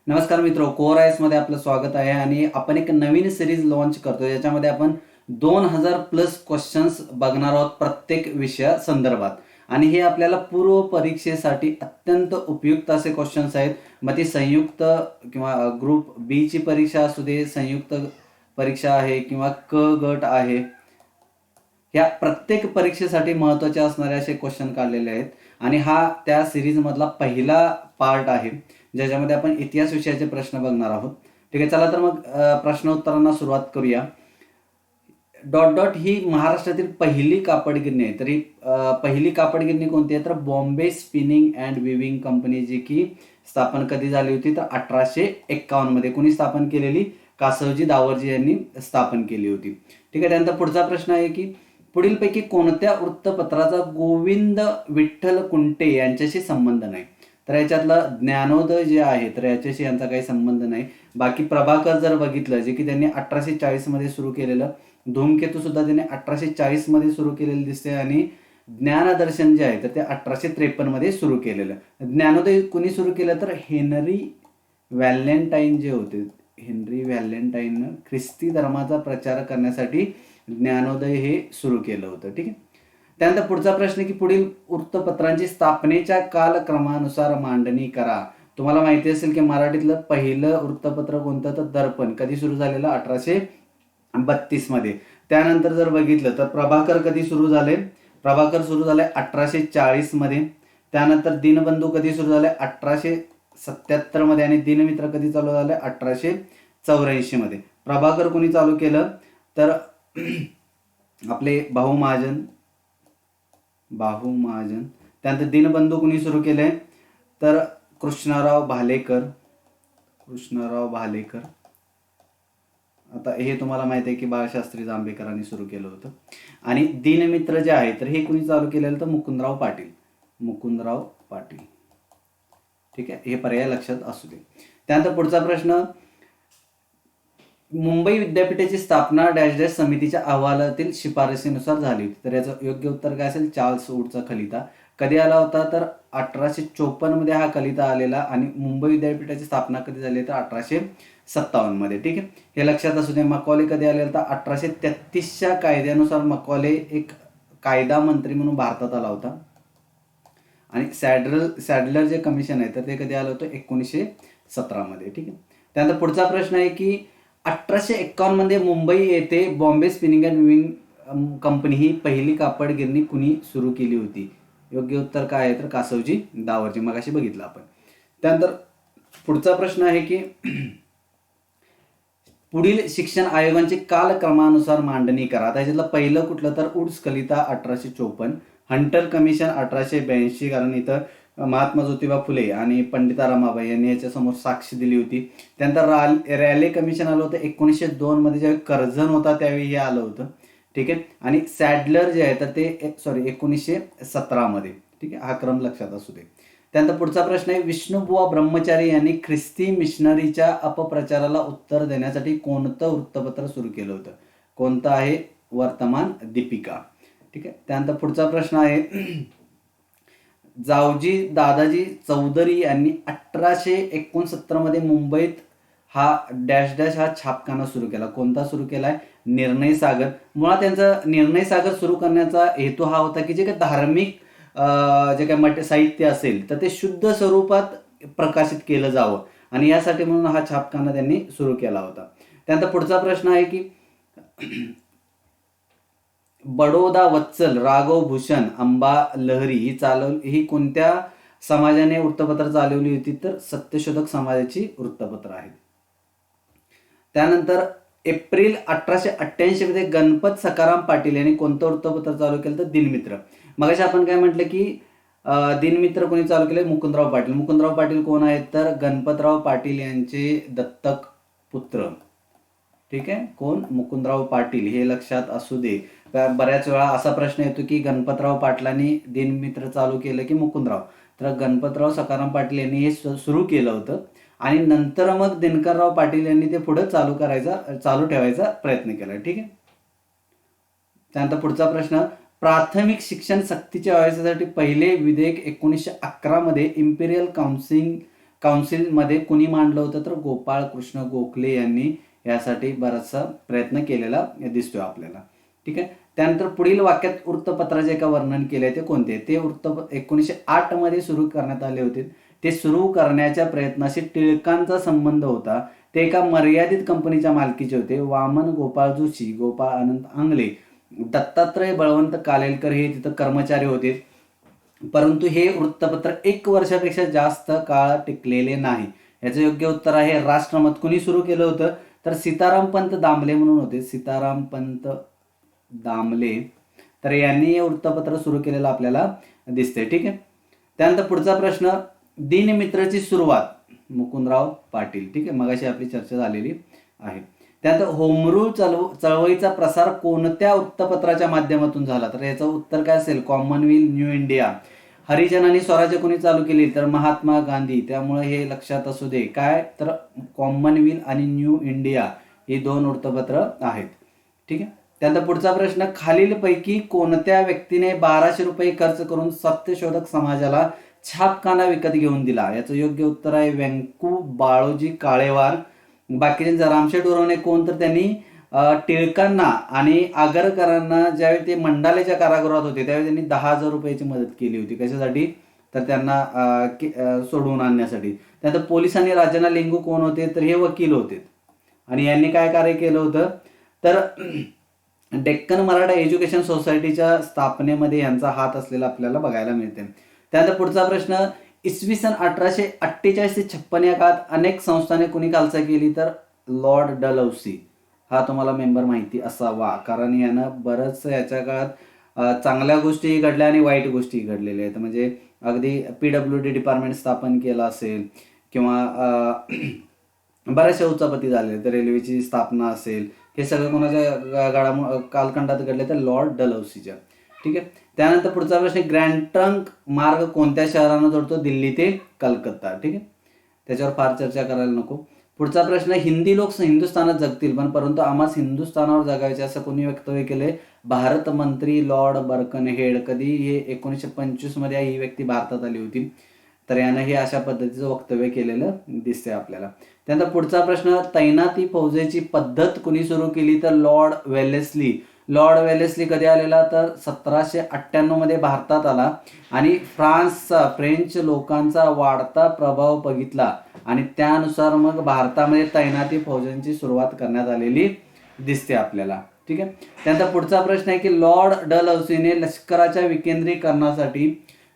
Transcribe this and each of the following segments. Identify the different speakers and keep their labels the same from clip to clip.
Speaker 1: नमस्कार मित्रो, core eyes मध्ये आपलं स्वागत आहे आणि आपण एक नवीन सिरीज लॉन्च करतो. याच्यामध्ये आपण 2000 प्लस क्वेश्चन्स बघणार आहोत प्रत्येक विषया संदर्भात. आणि हे आपल्याला पूर्व परीक्षेसाठी अत्यंत उपयुक्त असे क्वेश्चन्स आहेत. मग ती संयुक्त किंवा ग्रुप बी ची परीक्षा असू दे, संयुक्त परीक्षा आहे किंवा क गट आहे, या प्रत्येक परीक्षेसाठी महत्त्वाचे असणारे असे क्वेश्चन काढलेले आहेत. आणि हा त्या सिरीज मधला पहिला पार्ट आहे ज्याच्यामध्ये आपण इतिहास विषयाचे प्रश्न बघणार आहोत. ठीक आहे, चला तर मग प्रश्नोत्तरांना सुरुवात करूया. डॉट डॉट ही महाराष्ट्रातील पहिली कापड गिरणी आहे. तर ही पहिली कापड गिरणी कोणती आहे? तर Bombay spinning and weaving company, जी की स्थापन कधी झाली होती? तर 1851 मध्ये. कोणी स्थापन केलेली? कासवजी दावरजी यांनी स्थापन केली होती. ठीक आहे, त्यानंतर पुढचा प्रश्न आहे की पुढीलपैकी कोणत्या वृत्तपत्राचा गोविंद विठ्ठल कुंटे यांच्याशी संबंध नाही? तर याच्यातलं ज्ञानोदय जे आहे तर याच्याशी यांचा काही संबंध नाही. बाकी प्रभाकर जर बघितलं, जे की त्यांनी 1840 मध्ये सुरू केलेलं, धूमकेतू सुद्धा त्यांनी 1840 मध्ये सुरू केलेलं दिसते, आणि ज्ञानदर्शन जे आहे तर ते 1853 मध्ये सुरू केलेलं. ज्ञानोदय कुणी सुरू केलं? तर हेनरी व्हॅलेंटाईन जे होते, हेनरी व्हॅलेंटाईन ख्रिस्ती धर्माचा प्रचार करण्यासाठी ज्ञानोदय हे सुरू केलं होतं. ठीक आहे, त्यानंतर पुढचा प्रश्न की पुढील वृत्तपत्रांची स्थापनेच्या कालक्रमानुसार मांडणी करा. तुम्हाला माहिती असेल की मराठीतलं पहिलं वृत्तपत्र कोणतं? तर दर्पण. कधी सुरू झालेलं? 1832 मध्ये. त्यानंतर जर बघितलं तर प्रभाकर कधी सुरू झाले? प्रभाकर सुरू झाले 1840 मध्ये. त्यानंतर दिनबंधू कधी सुरू झाले? 1877 मध्ये. आणि दिनमित्र कधी चालू झाले? 1884 मध्ये. प्रभाकर कोणी चालू केलं? तर आपले भाऊ महाजन. त्यानंतर दिनबंधू कोणी सुरू केले? तर कृष्णराव भालेकर. आता हे तुम्हाला माहिती आहे की बाळशास्त्री जांभेकरांनी सुरू केलं होतं. आणि दिनमित्र जे आहे तर हे कुणी चालू केलेलं? तर मुकुंदराव पाटील. ठीक आहे, हे पर्याय लक्षात असू दे. त्यानंतर पुढचा प्रश्न, मुंबई विद्यापीठाची स्थापना डॅश डॅश समितीच्या अहवालातील शिफारसीनुसार झाली होती. तर याचं योग्य उत्तर काय असेल? चार्ल्स वूडचा खलिता. कधी आला होता? तर 1854 मध्ये हा खलिता आलेला. आणि मुंबई विद्यापीठाची स्थापना कधी झाली? तर 1857 मध्ये. ठीक आहे, हे लक्षात असू दे. मकॉले कधी आलेला? तर 1833च्या कायद्यानुसार मकॉले एक कायदा मंत्री म्हणून भारतात आला होता. आणि सॅडलर जे कमिशन आहे तर ते कधी आलं होतं? 1917 मध्ये. ठीक आहे, त्यानंतर पुढचा प्रश्न आहे की 1851 मध्ये मुंबई येथे Bombay spinning and weaving company ही पहिली कापड गिरणी कुणी सुरू केली होती? योग्य उत्तर काय आहे? तर कासवजी दावरजी. मगाशी बघितलं आपण. त्यानंतर पुढचा प्रश्न आहे की पुढील शिक्षण आयोगांची कालक्रमानुसार मांडणी करा. त्याच्यातलं पहिलं कुठलं? तर वुड्स खलिता 1854, हंटर कमिशन 1882, कारण इथं महात्मा ज्योतिबा फुले आणि पंडिता रमाबाई यांनी याच्यासमोर साक्ष दिली होती. त्यानंतर रॅले कमिशन आलं होतं 1902 मध्ये, ज्यावेळी कर्जन होता त्यावेळी हे आलं होतं. ठीक आहे, आणि सॅडलर जे आहे तर ते 1917 मध्ये. ठीक आहे, हा क्रम लक्षात असू दे. त्यानंतर पुढचा प्रश्न आहे, विष्णुबुवा ब्रह्मचारी यांनी ख्रिस्ती मिशनरीच्या अपप्रचाराला उत्तर देण्यासाठी कोणतं वृत्तपत्र सुरू केलं होतं? कोणतं आहे? वर्तमान दीपिका. ठीक आहे, त्यानंतर पुढचा प्रश्न आहे, जावजी दादाजी चौधरी यांनी 1869 मध्ये मुंबईत हा डॅश डॅश हा छापखाना सुरू केला. कोणता सुरू केलाय? निर्णय सागर. मुळात त्यांचा निर्णय सागर सुरू करण्याचा हेतू हा होता की जे काही धार्मिक जे काही साहित्य असेल तर ते शुद्ध स्वरूपात प्रकाशित केलं जावं, आणि यासाठी म्हणून हा छापखाना त्यांनी सुरू केला होता. त्यानंतर पुढचा प्रश्न आहे की बडोदा वत्सल राघव भूषण अंबा लहरी ही कोणत्या समाजाने वृत्तपत्र चालवली होती? तर सत्यशोधक समाजाची वृत्तपत्र आहेत. त्यानंतर एप्रिल 1888 मध्ये गणपत सखाराम पाटील यांनी कोणतं वृत्तपत्र चालू केलं? तर दिनमित्र. मगाशी आपण काय म्हटलं की दिनमित्र कोणी चालू केले? मुकुंदराव पाटील. मुकुंदराव पाटील कोण आहेत? तर गणपतराव पाटील यांचे दत्तक पुत्र. ठीक आहे, कोण? मुकुंदराव पाटील. हे लक्षात असू दे. बऱ्याच वेळा असा प्रश्न येतो की गणपतराव पाटलांनी दिनमित्र चालू केलं की मुकुंदराव? तर गणपतराव सखाराम पाटील यांनी हे सुरू केलं होतं, आणि नंतर मग दिनकरराव पाटील यांनी ते पुढे चालू ठेवायचा प्रयत्न केला. ठीक आहे, त्यानंतर पुढचा प्रश्न, प्राथमिक शिक्षण सक्तीच्या व्यवस्थेसाठी पहिले विधेयक 1911 मध्ये इम्पिरियल काउन्सिलमध्ये कुणी मांडलं होतं, तर गोपाळ कृष्ण गोखले यांनी यासाठी बराचसा प्रयत्न केलेला दिसतोय आपल्याला. ठीक आहे. त्यानंतर पुढील वाक्यात वृत्तपत्राचे एका वर्णन केले ते कोणते? ते 1908 मध्ये सुरू करण्यात आले होते. ते सुरू करण्याच्या प्रयत्नाशी टिळकांचा संबंध होता. ते एका मर्यादित कंपनीच्या मालकीचे होते. वामन गोपाळ जोशी, गोपाळ अनंत आंगले, दत्तात्रय बळवंत कालेलकर हे तिथं कर्मचारी होते. परंतु हे वृत्तपत्र 1 वर्षापेक्षा जास्त काळ टिकलेले नाही. याचं योग्य उत्तर आहे राष्ट्रमत. कुणी सुरू केलं होतं? तर सीताराम पंत दामले म्हणून होते, सीताराम पंत दामले. तर यांनी हे वृत्तपत्र सुरू केलेलं आपल्याला दिसतंय. ठीक आहे. त्यानंतर पुढचा प्रश्न, दिनमित्रची सुरुवात मुकुंदराव पाटील. ठीक आहे, मगाशी आपली चर्चा झालेली आहे. त्यानंतर होमरूल चळवळीचा प्रसार कोणत्या वृत्तपत्राच्या माध्यमातून झाला? तर याचं उत्तर काय असेल? Commonwealth, new India. हरिजनांनी स्वराज्य कोणी चालू केली? तर महात्मा गांधी. त्यामुळे हे लक्षात असू दे. काय? तर कॉमनवेल्थ आणि न्यू इंडिया ही 2 वृत्तपत्र आहेत. ठीक आहे. त्यानंतर पुढचा प्रश्न, खालीलपैकी कोणत्या व्यक्तीने 1200 रुपये खर्च करून सत्यशोधक समाजाला छापखाना विकत घेऊन दिला? याचं योग्य उत्तर आहे व्यंकू बाळोजी काळेवार. बाकीचे रामशेठ उरवणे कोण? तर त्यांनी टिळकांना आणि आगरकरांना ज्यावेळी ते मंडालेच्या कारागृहात होते त्यावेळी त्यांनी 10,000 रुपयाची मदत केली होती. कशासाठी? तर त्यांना सोडवून आणण्यासाठी. त्यानंतर पोलिसांनी राजांना लिंगू कोण होते? तर हे वकील होते. आणि यांनी काय कार्य केलं होतं? तर डेक्कन मराठा एज्युकेशन सोसायटीच्या स्थापनेमध्ये यांचा हात असलेला आपल्याला बघायला मिळते. त्यानंतर पुढचा प्रश्न, इसवी सन 1848 ते 56 या काळात अनेक संस्थांनी कुणी खालसा केली? तर लॉर्ड डलहौसी. हा तुम्हाला मेंबर माहिती असावा, कारण यानं बरंच याच्या काळात चांगल्या गोष्टी घडल्या आणि वाईट गोष्टी घडलेल्या आहेत. म्हणजे अगदी PWD डिपार्टमेंट स्थापन केलं असेल किंवा बऱ्याचशा उचापती झाले, तर रेल्वेची स्थापना असेल, हे सगळं कोणाच्या कालखंडात घडले? तर लॉर्ड डलहौसीच्या. ठीक आहे. त्यानंतर पुढचा प्रश्न, ग्रँड ट्रंक मार्ग कोणत्या शहरांना जोडतो? दिल्ली ते कलकत्ता. ठीक आहे, त्याच्यावर फार चर्चा करायला नको. पुढचा प्रश्न, हिंदी लोक हिंदुस्थानात जगतील पण परंतु आम्हास हिंदुस्थानावर जगायचे असं कोणी वक्तव्य केले? भारत मंत्री लॉर्ड बर्कनहेड. कधी? हे 1925 मध्ये ही व्यक्ती भारतात आली होती. तर यानं हे अशा पद्धतीचं वक्तव्य केलेलं दिसतंय आपल्याला. त्यानंतर पुढचा प्रश्न, तैनाती फौजेची पद्धत कुणी सुरू केली? तर लॉर्ड वेलेस्ली. लॉर्ड वेलेस्ली कधी आलेला? तर 1798 मध्ये भारतात आला आणि फ्रेंच लोकांचा वाढता प्रभाव बघितला आणि त्यानुसार मग भारतामध्ये तैनाती फौजांची सुरुवात करण्यात आलेली दिसते आपल्याला. ठीक आहे. त्यानंतर पुढचा प्रश्न आहे की लॉर्ड डलहौसीने लष्कराच्या विकेंद्रीकरणासाठी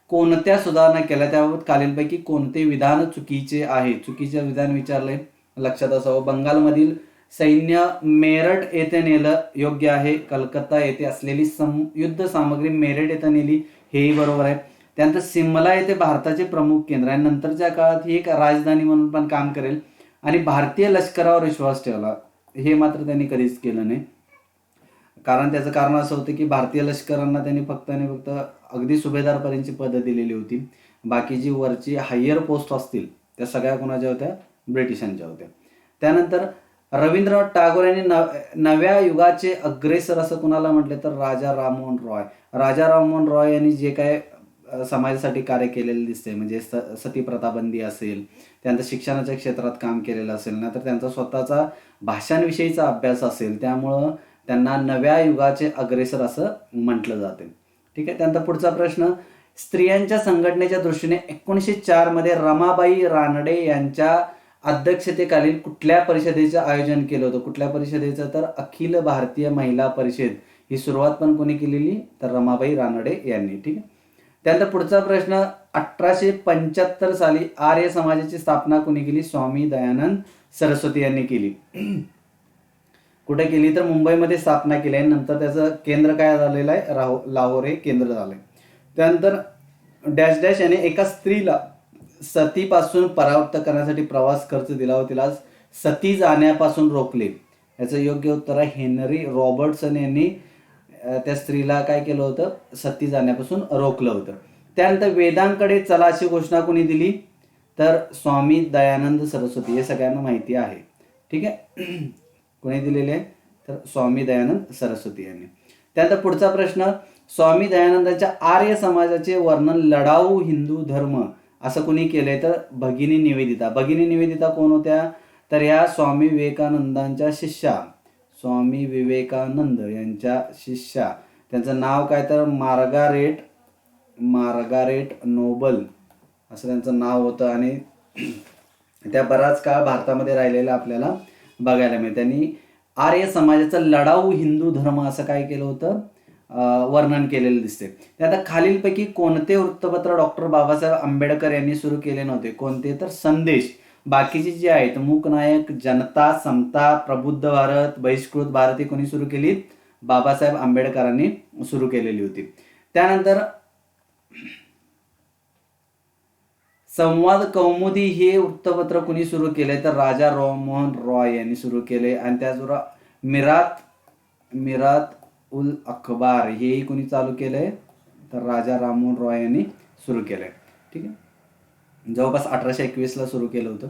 Speaker 1: कोणत्या सुधारणा केल्या? त्याबाबत खालीलपैकी कोणते विधान चुकीचे आहे? चुकीचे विधान विचारले, लक्षात असावं. बंगालमधील सैन्य मेरठ येथे नेलं, योग्य आहे. कलकत्ता येथे असलेली युद्ध सामग्री मेरठ येथे नेली, हेही बरोबर आहे. त्यानंतर सिमला येथे भारताचे प्रमुख केंद्र आहे, नंतरच्या काळात ही एक राजधानी म्हणून पण काम करेल. आणि भारतीय लष्करावर विश्वास ठेवला, हे मात्र त्यांनी कधीच केलं नाही. कारण त्याचं कारण असं होतं की भारतीय लष्करांना त्यांनी फक्त आणि फक्त अगदी सुभेदारपर्यंतची पदं दिलेली होती. बाकी जी वरची हायर पोस्ट असतील त्या सगळ्या कोणाच्या होत्या? ब्रिटिशांच्या होत्या. त्यानंतर रवींद्रनाथ टागोर यांनी नव्या युगाचे अग्रेसर असं कुणाला म्हटले? तर राजा राममोहन रॉय. राजा राममोहन रॉय यांनी जे काय समाजासाठी कार्य केलेलं दिसते, म्हणजे सती प्रथा बंदी असेल, त्यानंतर शिक्षणाच्या क्षेत्रात काम केलेलं असेल ना, तर त्यांचा स्वतःचा भाषांविषयीचा अभ्यास असेल, त्यामुळं त्यांना नव्या युगाचे अग्रेसर असं म्हटलं जाते. ठीक आहे. त्यानंतर पुढचा प्रश्न, स्त्रियांच्या संघटनेच्या दृष्टीने 1904 मध्ये रमाबाई रानडे यांच्या अध्यक्षतेखालील कुठल्या परिषदेचं आयोजन केलं होतं? कुठल्या परिषदेचं? तर अखिल भारतीय महिला परिषद. ही सुरुवात पण कोणी केलेली? तर रमाबाई रानडे यांनी. ठीक आहे. त्यानंतर पुढचा प्रश्न, 1875 साली आर्य समाजाची स्थापना कोणी केली? स्वामी दयानंद सरस्वती यांनी केली. कुठे केली? तर मुंबईमध्ये स्थापना केली आहे. नंतर त्याचं केंद्र काय झालेलं आहे? लाहोर हे केंद्र झालंय. त्यानंतर डॅश डॅश याने एका स्त्रीला सतीपासून परावृत्त करण्यासाठी प्रवास खर्च दिला व तिला सती जाण्यापासून रोखले. याचं योग्य उत्तर आहे हेनरी रॉबर्टसन यांनी त्या स्त्रीला काय केलं होतं? सती जाण्यापासून रोखलं होतं. त्यानंतर वेदांकडे चला अशी घोषणा कोणी दिली? तर स्वामी दयानंद सरस्वती. हे सगळ्यांना माहिती आहे. ठीक आहे. कोणी दिलेले आहे? तर स्वामी दयानंद सरस्वती यांनी. त्यानंतर पुढचा प्रश्न, स्वामी दयानंदांच्या आर्य समाजाचे वर्णन लढाऊ हिंदू धर्म असं कोणी केलंय तर भगिनी निवेदिता. भगिनी निवेदिता कोण होत्या तर या स्वामी विवेकानंदांच्या शिष्या, स्वामी विवेकानंद यांच्या शिष्या. त्यांचं नाव काय तर मार्गारेट नोबल असं त्यांचं नाव होतं आणि त्या बराच काळ भारतामध्ये राहिलेल्या आपल्याला बघायला मिळेल. त्यांनी आर्य समाजाचा लढाऊ हिंदू धर्म असं काय केलं होतं वर्णन केलेलं दिसते. ते आता खालीलपैकी कोणते वृत्तपत्र डॉक्टर बाबासाहेब आंबेडकर यांनी सुरू केले नव्हते? कोणते तर संदेश. बाकीची जी आहेत मूकनायक, जनता, समता, प्रबुद्ध भारत, बहिष्कृत भारत ही कोणी सुरू केली? बाबासाहेब आंबेडकरांनी सुरू केलेली होती. त्यानंतर संवाद कौमुदी हे वृत्तपत्र कुणी सुरू केले तर राजा राममोहन रॉय यांनी सुरू केले. आणि त्याचबरोबर मिरात उल अखबार हेही कोणी चालू केलंय तर राजा राममोहन रॉय यांनी सुरू केलंय. ठीक आहे, जवळपास 1821 ला सुरू केलं होतं.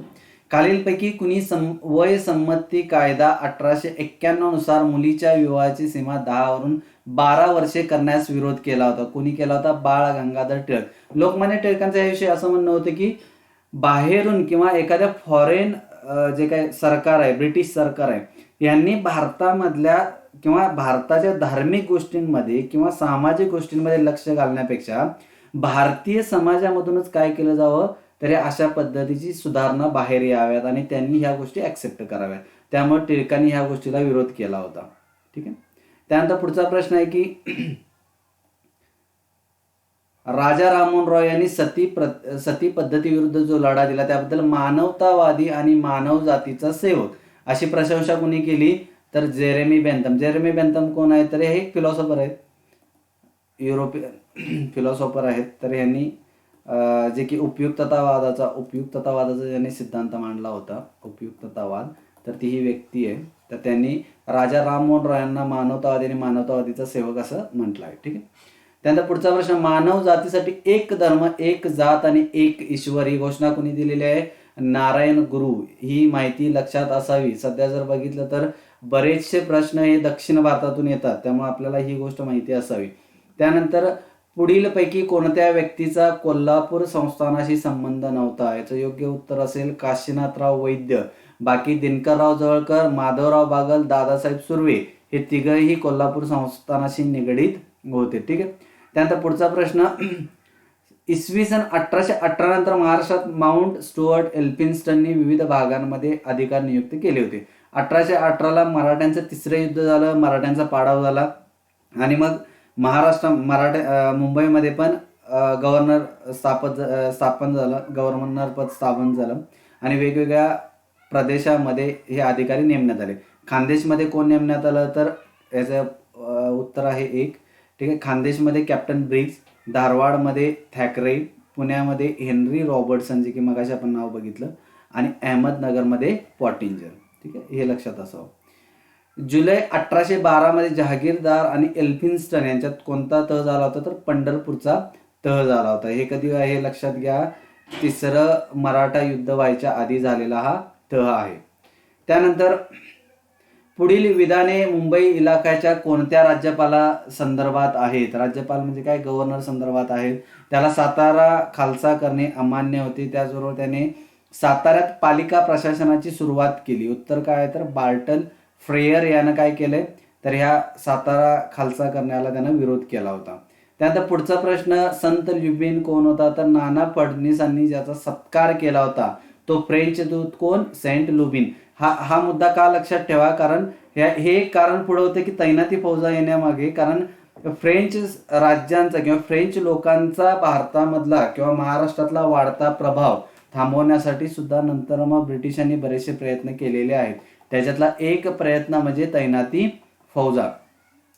Speaker 1: खालीलपैकी कुणी वय संमती कायदा 1891 नुसार मुलीच्या विवाहाची सीमा 10 वरून 12 वर्षे करण्यास विरोध केला होता? कोणी केला होता? बाळ गंगाधर टिळक. लोकमान्य टिळकांचा याविषयी असं म्हणणं होतं की बाहेरून किंवा एखाद्या फॉरेन जे काही सरकार आहे, ब्रिटिश सरकार आहे, यांनी भारतामधल्या किंवा भारताच्या धार्मिक गोष्टींमध्ये किंवा सामाजिक गोष्टींमध्ये लक्ष घालण्यापेक्षा भारतीय समाजामधूनच काय केलं जावं तर अशा पद्धतीची सुधारणा बाहेर याव्यात आणि त्यांनी ह्या गोष्टी ऍक्सेप्ट कराव्यात. त्यामुळे टिळकांनी ह्या गोष्टीला विरोध केला होता. ठीक आहे, त्यानंतर पुढचा प्रश्न आहे की राजा राममोहन रॉय यांनी सती पद्धतीविरुद्ध जो लढा दिला त्याबद्दल मानवतावादी आणि मानव जातीचा सेवक अशी प्रशंसा कोणी केली तर जेरेमी बेंथम. जेरेमी बेंथम कोण आहे तर हे एक फिलॉसॉफर आहेत, युरोपियन फिलॉसॉफर आहेत. तर यांनी जे की उपयुक्ततावादाचा ज्यांनी सिद्धांत मांडला होता, उपयुक्ततावाद, तर ती ही व्यक्ती आहे. तर त्यांनी राजा राममोहन रॉय यांना मानवतावादी आणि मानवतावादीचा सेवक असं म्हटलं आहे. ठीक आहे, त्यानंतर पुढचा प्रश्न, मानव जातीसाठी एक धर्म, एक जात आणि एक ईश्वर ही घोषणा कोणी दिलेली आहे? नारायण गुरु. ही माहिती लक्षात असावी. सध्या जर बघितलं तर बरेचसे प्रश्न हे दक्षिण भारतातून येतात, त्यामुळे आपल्याला ही गोष्ट माहिती असावी. त्यानंतर पुढीलपैकी कोणत्या व्यक्तीचा कोल्हापूर संस्थानाशी संबंध नव्हता? याचं योग्य उत्तर असेल काशीनाथराव वैद्य. बाकी दिनकरराव जवळकर, माधवराव बागल, दादासाहेब सुर्वे हे तिघही कोल्हापूर संस्थानाशी निगडीत होते. ठीक आहे, त्यानंतर पुढचा प्रश्न, इसवी सन 1818 नंतर महाराष्ट्रात माउंट स्टुअर्ट एल्फिन्स्टननी विविध भागांमध्ये अधिकार नियुक्त केले होते. 1818ला मराठ्यांचं तिसरं युद्ध झालं, मराठ्यांचा पाडाव झाला आणि मग मुंबईमध्ये पण गव्हर्नर स्थापन झालं, गव्हर्नर पद स्थापन झालं आणि वेगवेगळ्या प्रदेशामध्ये हे अधिकारी नेमण्यात आले. खानदेशमध्ये कोण नेमण्यात आलं तर याचं उत्तर आहे 1. ठीक आहे, खानदेशमध्ये कॅप्टन ब्रिग्ज, धारवाडमध्ये थॅकरे, पुण्यामध्ये हेनरी रॉबर्टसन जे की मगाशी आपण नाव बघितलं, आणि अहमदनगरमध्ये पॉटिंजर. ठीक आहे, हे लक्षात असावं. जुलै 1812 मध्ये जहागीरदार आणि एल्फिन्स्टन यांच्यात कोणता तह झाला होता तर पंढरपूरचा तह झाला होता. हे कधी आहे लक्षात घ्या, तिसरं मराठा युद्ध व्हायच्या आधी झालेला हा तह आहे. त्यानंतर पुढील विधाने मुंबई इलाख्याच्या कोणत्या राज्यपाला संदर्भात आहेत? राज्यपाल म्हणजे काय, गव्हर्नर संदर्भात आहेत. त्याला सातारा खालसा करणे अमान्य होते. त्याचबरोबर त्याने साताऱ्यात पालिका प्रशासनाची सुरुवात केली. उत्तर काय आहे तर बार्टल फ्रेयर यानं काय केलंय तर ह्या सातारा खालसा करण्याला त्यानं विरोध केला होता. त्यानंतर पुढचा प्रश्न, संत ल्युबिन कोण होता तर नाना फडणवीसांनी ज्याचा सत्कार केला होता तो फ्रेंच दूत कोण, सेंट लुबिन. हा मुद्दा का लक्षात ठेवा, कारण हे कारण पुढे होते की तैनाती फौजा येण्यामागे, कारण फ्रेंच राज्यांचा किंवा फ्रेंच लोकांचा भारतामधला किंवा महाराष्ट्रातला वाढता प्रभाव थांबवण्यासाठी सुद्धा नंतर मग ब्रिटिशांनी बरेचसे प्रयत्न केलेले आहेत. त्याच्यातला एक प्रयत्न म्हणजे तैनाती फौजा.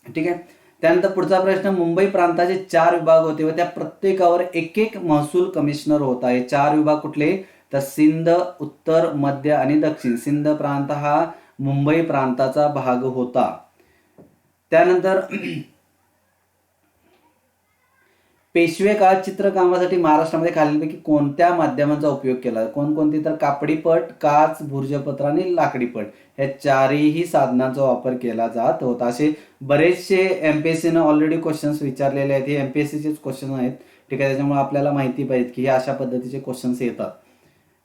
Speaker 1: ठीक आहे, त्यानंतर पुढचा प्रश्न, मुंबई प्रांताचे 4 विभाग होते व त्या प्रत्येकावर एक महसूल कमिशनर होता. हे 4 विभाग कुठले तर सिंध, उत्तर, मध्य आणि दक्षिण. सिंध प्रांत हा मुंबई प्रांताचा भाग होता. त्यानंतर पेशवे काळात चित्रकामासाठी महाराष्ट्रामध्ये खालीलपैकी कोणत्या माध्यमांचा उपयोग केला? कोणकोणती तर कापडीपट, काच, भुर्जपत्र आणि लाकडीपट या 4ही साधनांचा वापर केला जात होता. असे बरेचसे एमपीएससीनं ऑलरेडी क्वेश्चन्स विचारलेले आहेत. हे एमपीएससीचेच क्वेश्चन आहेत ठीक आहे, त्याच्यामुळे आपल्याला माहिती पाहिजे की हे अशा पद्धतीचे क्वेश्चन्स येतात.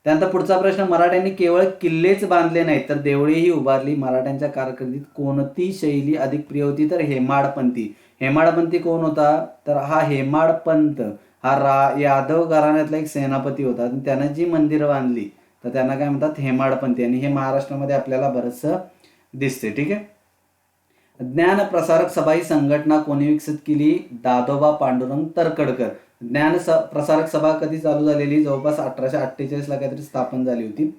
Speaker 1: त्यानंतर पुढचा प्रश्न, मराठ्यांनी केवळ किल्लेच बांधले नाहीत तर देवळीही उभारली. मराठ्यांच्या कारकिर्दीत कोणती शैली अधिक प्रिय होती? तर हेमाडपंथी. हेमाडपंथी कोण होता? तर हा हेमाडपंत हा यादव घराण्यातला एक सेनापती होता आणि त्यानं जी मंदिरं बांधली तर त्यांना काय म्हणतात? हेमाडपंथी. आणि हे महाराष्ट्रामध्ये आपल्याला बरंचसं दिसते. ठीक आहे. ज्ञान प्रसारक सभा ही संघटना कोणी विकसित केली? दादोबा पांडुरंग तरखडकर. प्रसारक सभा कधी चालू झालेली? जवळपास 1848 ला काहीतरी स्थापन झाली होती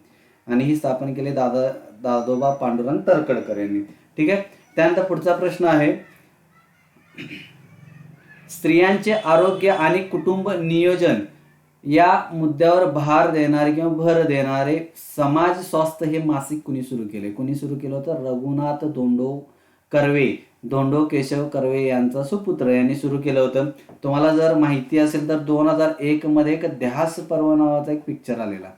Speaker 1: आणि ही स्थापन केली दादोबा पांडुरंग तरखडकर यांनी. ठीक आहे. त्यानंतर पुढचा प्रश्न आहे, स्त्रियांचे आरोग्य आणि कुटुंब नियोजन या मुद्द्यावर भर देणारे समाज स्वास्थ्य हे मासिक कुणी सुरू केले? कुणी सुरू केलं होतं? रघुनाथ धोंडो केशव कर्वे यांचा सुपुत्र यांनी सुरू केलं होतं. तुम्हाला जर माहिती असेल तर 2001 मध्ये एक ध्यास पर्व नावाचा एक पिक्चर आलेला.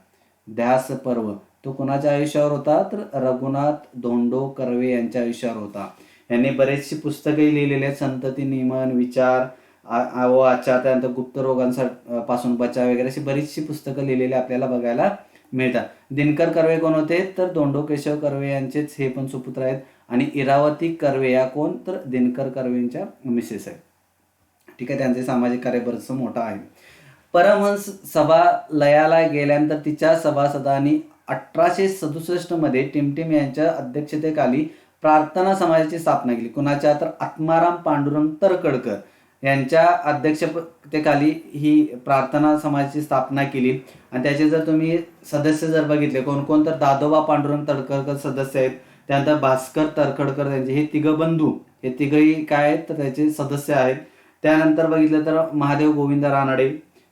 Speaker 1: ध्यास पर्व तो कोणाच्या आयुष्यावर होता? तर रघुनाथ धोंडो कर्वे यांच्या आयुष्यावर होता. यांनी बरेचशी पुस्तकही लिहिलेली आहेत. संतती नियमन, विचार व आचार, त्यानंतर गुप्त रोगांपासून बचाव वगैरे अशी बरीचशी पुस्तकं लिहिलेली आपल्याला बघायला मिळतात. दिनकर कर्वे कोण होते? तर धोंडो केशव कर्वे यांचेच हे पण सुपुत्र आहेत. आणि इरावती कर्वे या कोण? तर दिनकर कर्वेंच्या मिसेस आहेत. ठीक आहे. त्यांचे सामाजिक कार्य बरंचसं मोठं आहे. परमहंस सभा लयाला गेल्यानंतर तिच्या सभासदांनी 1867 मध्ये टिमटिम यांच्या अध्यक्षतेखाली प्रार्थना समाजाची स्थापना केली. कुणाच्या? तर आत्माराम पांडुरंग तरखडकर यांच्या अध्यक्षतेखाली ही प्रार्थना समाजाची स्थापना केली. आणि त्याचे जर तुम्ही सदस्य जर बघितले कोण कोण, तर दादोबा पांडुरंग तरखडकर सदस्य आहेत. त्यानंतर भास्कर तरखडकर त्यांचे हे तिघ बंधू, हे तिघही काय आहेत? तर त्याचे सदस्य आहेत. त्यानंतर बघितलं तर महादेव गोविंद रानडे,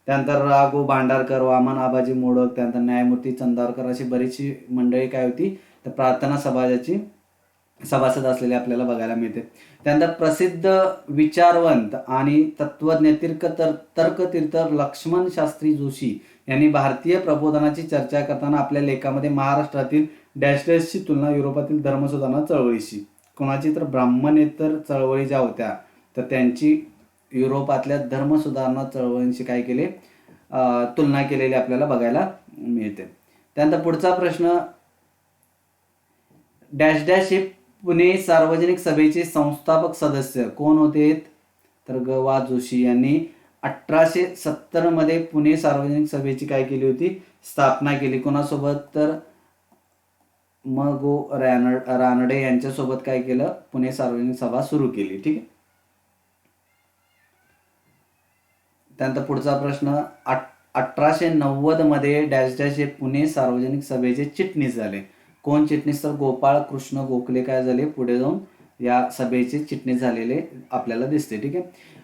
Speaker 1: त्यानंतर राघो भांडारकर, वामन आबाजी मोडक, त्यानंतर न्यायमूर्ती चंदावरकर अशी बरीचशी मंडळी काय होती? तर प्रार्थना समाजाची सभासद असलेले आपल्याला बघायला मिळते. त्यानंतर प्रसिद्ध विचारवंत आणि तत्वज्ञ तर्कतीर्थ लक्ष्मण शास्त्री जोशी यांनी भारतीय प्रबोधनाची चर्चा करताना आपल्या लेखामध्ये महाराष्ट्रातील डॅशची तुलना युरोपातील धर्मसुधारणा चळवळीशी, कोणाची? तर ब्राह्मणेतर चळवळी ज्या होत्या तर त्यांची युरोपातल्या धर्मसुधारणा चळवळींशी काय केले? तुलना केलेली आपल्याला बघायला मिळते. त्यानंतर पुढचा प्रश्न, हे पुणे सार्वजनिक सभेचे संस्थापक सदस्य कोण होते? तर ग.वा. जोशी यांनी 1870 मध्ये पुणे सार्वजनिक सभेची काय केली होती? स्थापना केली. कोणासोबत? तर म.गो. रानडे यांच्यासोबत काय केलं? पुणे सार्वजनिक सभा सुरू केली. ठीक आहे. त्यानंतर पुढचा प्रश्न, 1890 मध्ये हे पुणे सार्वजनिक सभेचे चिटणीस झाले. कोण चिटणीस? तर गोपाळ कृष्ण गोखले काय झाले? पुढे जाऊन या सभेचे चिटणीस झालेले आपल्याला दिसते. ठीक आहे.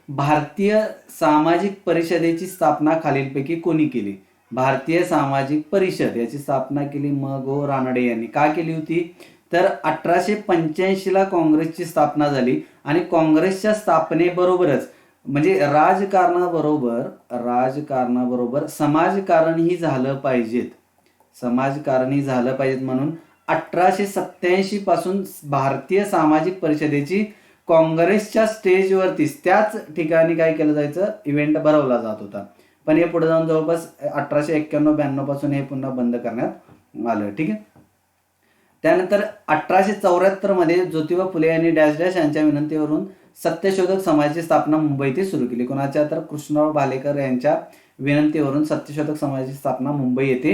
Speaker 1: भारतीय सामाजिक परिषदेची स्थापना खालीलपैकी कोणी केली? भारतीय सामाजिक परिषद याची स्थापना केली म.गो. रानडे यांनी. का केली होती? तर 1885 ला काँग्रेसची स्थापना झाली आणि काँग्रेसच्या स्थापनेबरोबरच म्हणजे राजकारणाबरोबर समाजकारणही झालं पाहिजेत. म्हणून 1887 पासून भारतीय सामाजिक परिषदेची काँग्रेसच्या स्टेजवरतीच त्याच ठिकाणी काय केलं जायचं? इव्हेंट भरवला जात होता. पण हे पुढे जाऊन जवळपास 1891-92 पासून हे पुन्हा बंद करण्यात आलं. ठीक आहे. त्यानंतर 1874 मध्ये ज्योतिबा फुले यांनी यांच्या विनंतीवरून सत्यशोधक समाजाची स्थापना मुंबईत सुरू केली. कोणाच्या? तर कृष्णराव भालेकर यांच्या विनंतीवरून सत्यशोधक समाजाची स्थापना मुंबई येथे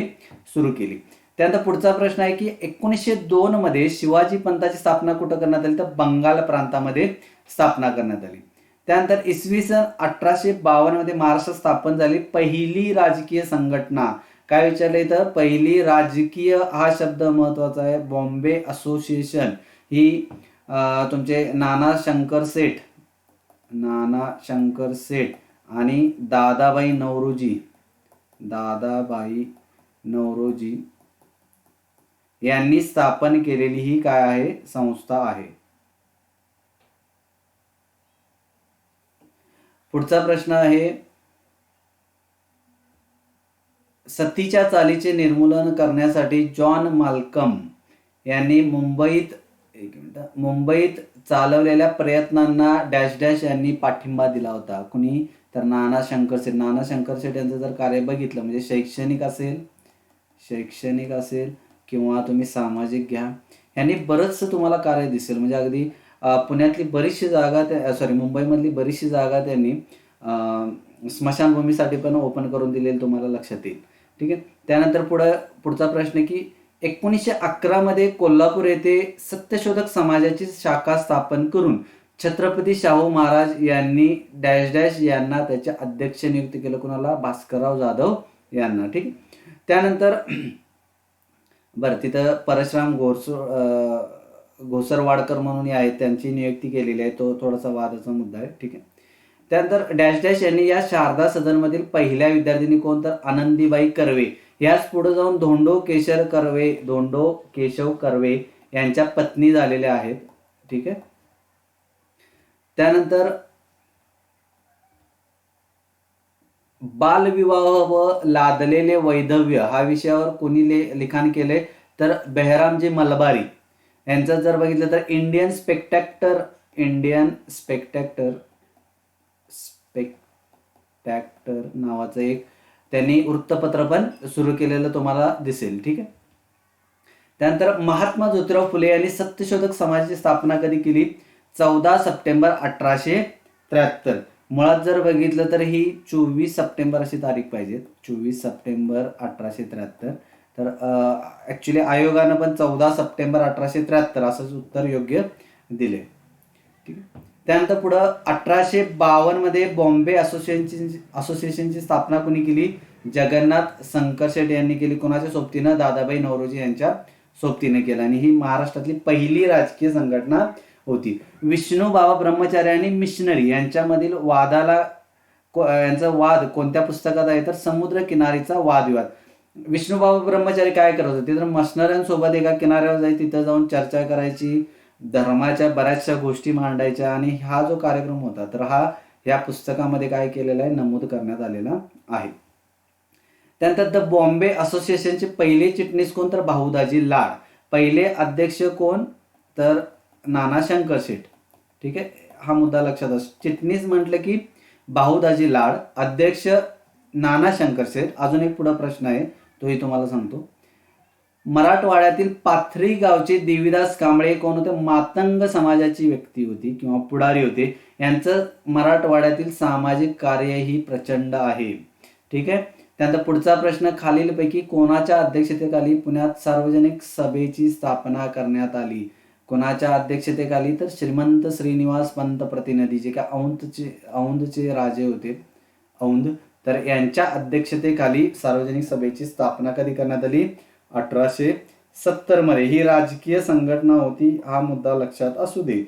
Speaker 1: सुरू केली. त्यानंतर पुढचा प्रश्न आहे की 1902 मध्ये शिवाजी पंथाची स्थापना कुठं करण्यात आली? तर बंगाल प्रांतामध्ये स्थापना करण्यात आली. त्यानंतर इसवी सन 1852 मध्ये महाराष्ट्र स्थापन झाली पहिली राजकीय संघटना. काय विचारलंय? तर पहिली राजकीय हा शब्द महत्वाचा आहे. बॉम्बे असोसिएशन ही तुमचे नाना शंकर सेठ आणि दादाबाई नौरोजी यांनी स्थापन केलेली ही काय आहे? संस्था आहे. पुढचा प्रश्न आहे, सतीच्या चालीचे निर्मूलन करण्यासाठी जॉन माल्कम यांनी मुंबईत चालवलेल्या प्रयत्नांना यांनी पाठिंबा दिला होता. कुणी? तर नाना शंकर शेठ यांचं जर कार्य बघितलं म्हणजे शैक्षणिक असेल किंवा तुम्ही सामाजिक घ्या, ह्यांनी बरंचसं तुम्हाला कार्य दिसेल. म्हणजे अगदी पुण्यातली बरीचशी जागा मुंबईमधली बरीचशी जागा त्यांनी स्मशानभूमीसाठी पण ओपन करून दिलेली तुम्हाला लक्षात येईल. ठीक आहे. त्यानंतर पुढचा प्रश्न की 1911 मध्ये कोल्हापूर येथे सत्यशोधक समाजाची शाखा स्थापन करून छत्रपती शाहू महाराज यांनी डॅश डॅश यांना त्याचे अध्यक्ष नियुक्त केलं. कोणाला? भास्करराव जाधव यांना. ठीक आहे. त्यानंतर बरं, तिथं परशुराम घोसरवाडकर म्हणून आहेत, त्यांची नियुक्ती केलेली आहे. तो थोडासा वादाचा मुद्दा आहे. ठीक आहे. त्यानंतर डॅश डॅश यांनी या शारदा सदनमधील पहिल्या विद्यार्थिनी कोण? तर आनंदीबाई कर्वे. याच पुढे जाऊन धोंडो केशव कर्वे यांच्या पत्नी झालेल्या आहेत. ठीक आहे. त्यानंतर बालविवाह व लादलेले वैधव्य हा विषयावर कोणी लिखाण केले? तर बेहरामजी मलबारी यांचं जर बघितलं तर इंडियन स्पेक्टॅक्टर नावाचं एक त्यांनी वृत्तपत्र पण सुरू केलेलं तुम्हाला दिसेल. ठीक आहे. त्यानंतर महात्मा ज्योतिराव फुले यांनी सत्यशोधक समाजाची स्थापना कधी केली? 14 सप्टेंबर 1873. मुळात जर बघितलं तर ही 24 सप्टेंबर अशी तारीख पाहिजे. 24 सप्टेंबर 1873. तर ऍक्च्युली आयोगानं पण 14 सप्टेंबर 1873 असंच उत्तर योग्य दिले. ठीक आहे. त्यानंतर पुढं 1852 मध्ये बॉम्बे असोसिएशनची स्थापना कोणी केली? जगन्नाथ शंकरशेठ यांनी केली. कोणाच्या सोबतीनं? दादाभाई नौरोजी यांच्या सोबतीने केलं. आणि ही महाराष्ट्रातली पहिली राजकीय संघटना होती. विष्णू बाबा ब्रह्मचारी आणि मिशनरी यांच्यामधील यांचा वाद कोणत्या पुस्तकात आहे? तर समुद्र किनारीचा वादविवाद. विष्णू बाबा ब्रह्मचारी काय करत होते? तर मशनऱ्यांसोबत एका किनाऱ्यावर जाई, तिथं जाऊन चर्चा करायची, धर्माच्या बऱ्याचशा गोष्टी मांडायच्या. आणि हा जो कार्यक्रम होता तर हा या पुस्तकामध्ये काय केलेला आहे? नमूद करण्यात आलेला आहे. त्यानंतर द बॉम्बे असोसिएशनचे पहिले चिटणीस कोण? तर भाऊदाजी लाड. पहिले अध्यक्ष कोण? तर नाना शंकरशेठ. ठीक आहे. हा मुद्दा लक्षात असतो. चिटणीस म्हटलं की भाऊदाजी लाड, अध्यक्ष नाना शंकरशेठ. अजून एक पुढे प्रश्न आहे, तोही तुम्हाला सांगतो. मराठवाड्यातील पाथरी गावचे देवीदास कांबळे कोण होते? मातंग समाजाची व्यक्ती होती किंवा पुढारी होते. यांचं मराठवाड्यातील सामाजिक कार्यही प्रचंड आहे. ठीक आहे. त्यानंतर पुढचा प्रश्न, खालीलपैकी कोणाच्या अध्यक्षतेखाली पुण्यात सार्वजनिक सभेची स्थापना करण्यात आली? कोणाच्या अध्यक्षतेखाली? तर श्रीमंत श्रीनिवास पंत प्रतिनिधी, जे काय औंधचे राजे होते, औंध, तर यांच्या अध्यक्षतेखाली सार्वजनिक सभेची स्थापना कधी करण्यात आली? 1870 मध्ये. ही राजकीय संघटना होती, हा मुद्दा लक्षात असू दे.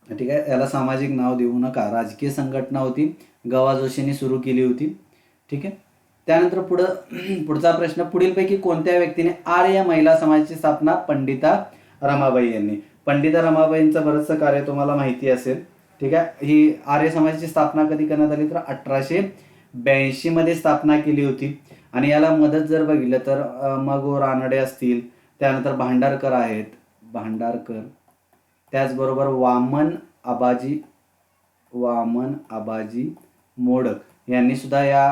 Speaker 1: ठीक आहे. याला सामाजिक नाव देऊ नका. राजकीय संघटना होती, गवा जोशींनी सुरू केली होती. ठीक आहे. त्यानंतर पुढचा प्रश्न, पुढीलपैकी कोणत्या व्यक्तीने आर्य महिला समाजाची स्थापना? पंडिता रमाबाई यांनी. पंडिता रमाबाईंचं बरंचसं कार्य तुम्हाला माहिती असेल. ठीक आहे. ही आर्य समाजाची स्थापना कधी करण्यात आली? तर 1882 मध्ये स्थापना केली होती. आणि याला मदत जर बघितलं तर मगो रानडे असतील, त्यानंतर भांडारकर आहेत, त्याचबरोबर वामन आबाजी मोडक यांनी सुद्धा या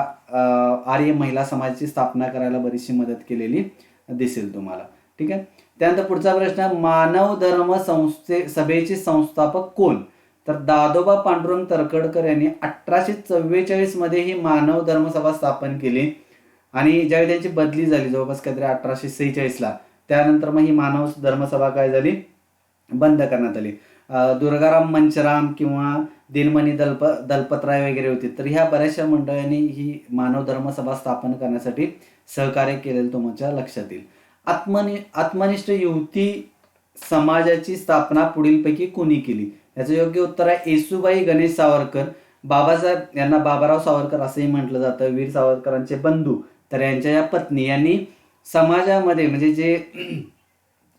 Speaker 1: आर्य महिला समाजाची स्थापना करायला बरीचशी मदत केलेली दिसेल तुम्हाला. ठीक आहे. त्यानंतर पुढचा प्रश्न, मानव धर्म सभेचे संस्थापक कोण? तर दादोबा पांडुरंग तरखडकर यांनी 1844 मध्ये ही मानव धर्म सभा स्थापन केली. आणि ज्यावेळी त्यांची बदली झाली जवळपास काहीतरी 1846ला, त्यानंतर मग ही मानव धर्मसभा काय झाली? बंद करण्यात आली. दुर्गाराम मंचराम किंवा दिनमणी दलपतराय वगैरे होते. तर ह्या बऱ्याचशा मंडळांनी ही मानव धर्मसभा स्थापन करण्यासाठी सहकार्य केलेलं तुमच्या लक्षात येईल. आत्मनिष्ठ युवती समाजाची स्थापना पुढीलपैकी कोणी केली? याचं योग्य उत्तर आहे येसूबाई गणेश सावरकर. बाबासाहेब यांना बाबाराव सावरकर असंही म्हटलं जातं, वीर सावरकरांचे बंधू. तर यांच्या या पत्नी यांनी समाजामध्ये म्हणजे जे